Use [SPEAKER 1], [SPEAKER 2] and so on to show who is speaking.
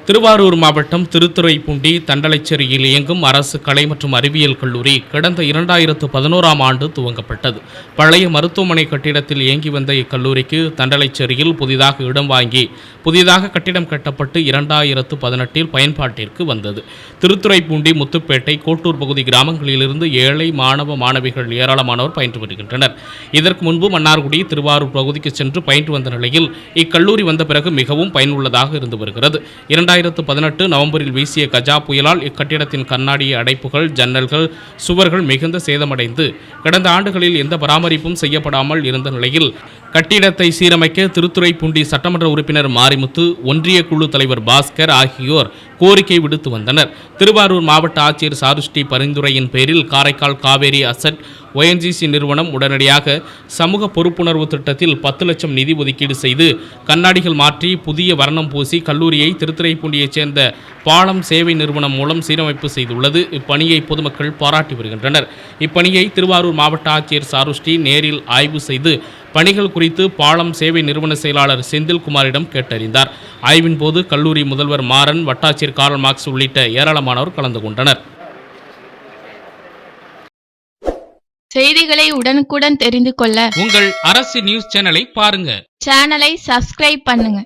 [SPEAKER 1] திருவாரூர் மாவட்டம் திருத்துறைப்பூண்டி தண்டலைச்சேரியில் இயங்கும் அரசு கலை மற்றும் அறிவியல் கல்லூரி கடந்த 2011ஆம் ஆண்டு துவங்கப்பட்டது. பழைய மருத்துவமனை கட்டிடத்தில் இயங்கி வந்த இக்கல்லூரிக்கு தண்டலைச்சேரியில் புதிதாக இடம் வாங்கி புதிதாக கட்டிடம் கட்டப்பட்டு 2018இல் பயன்பாட்டிற்கு வந்தது. திருத்துறைப்பூண்டி, முத்துப்பேட்டை, கோட்டூர் பகுதி கிராமங்களிலிருந்து ஏழை மாணவ மாணவிகள் ஏராளமானோர் பயின்று வருகின்றனர். இதற்கு முன்பு மன்னார்குடி, திருவாரூர் பகுதிக்கு சென்று பயின்று வந்த நிலையில் இக்கல்லூரி வந்த பிறகு மிகவும் பயனுள்ளதாக இருந்து வருகிறது. 2018 நவம்பரில் வீசிய கஜா புயலால் இக்கட்டிடத்தின் கண்ணாடி அடைப்புகள், ஜன்னல்கள், சுவர்கள் மிகுந்த சேதமடைந்து கடந்த ஆண்டுகளில் எந்த பராமரிப்பும் செய்யப்படாமல் இருந்த நிலையில் கட்டிடத்தை சீரமைக்க திருத்துறைப்பூண்டி சட்டமன்ற உறுப்பினர் மாரிமுத்து, ஒன்றிய குழு தலைவர் பாஸ்கர் ஆகியோர் கோரிக்கை விடுத்து வந்தனர். திருவாரூர் மாவட்ட ஆட்சியர் சாருஷ்டி பரிந்துரையின் பேரில் காரைக்கால் காவேரி அசட் ONGC நிறுவனம் உடனடியாக சமூக பொறுப்புணர்வு திட்டத்தில் 10 லட்சம் நிதி ஒதுக்கீடு செய்து கண்ணாடிகள் மாற்றி புதிய வர்ணம் பூசி கல்லூரியை திருத்துறைப்பூண்டியைச் சேர்ந்த பாலம் சேவை நிறுவனம் மூலம் சீரமைப்பு செய்துள்ளது. இப்பணியை பொதுமக்கள் பாராட்டி வருகின்றனர். இப்பணியை திருவாரூர் மாவட்ட ஆட்சியர் சாருஷ்டி நேரில் ஆய்வு செய்து பணிகள் குறித்து பாலம் சேவை நிறுவன செயலாளர் செந்தில்குமாரிடம் கேட்டறிந்தார். ஆய்வின் போது கல்லூரி முதல்வர் மாறன், வட்டாட்சியர் கார்ல் மார்க்ஸ் உள்ளிட்ட ஏராளமானோர் கலந்து கொண்டனர்.
[SPEAKER 2] செய்திகளை உடனுக்குடன் தெரிந்து கொள்ள
[SPEAKER 1] உங்கள் அரசு நியூஸ் சேனலை பாருங்க.
[SPEAKER 2] சேனலை சப்ஸ்கிரைப் பண்ணுங்க.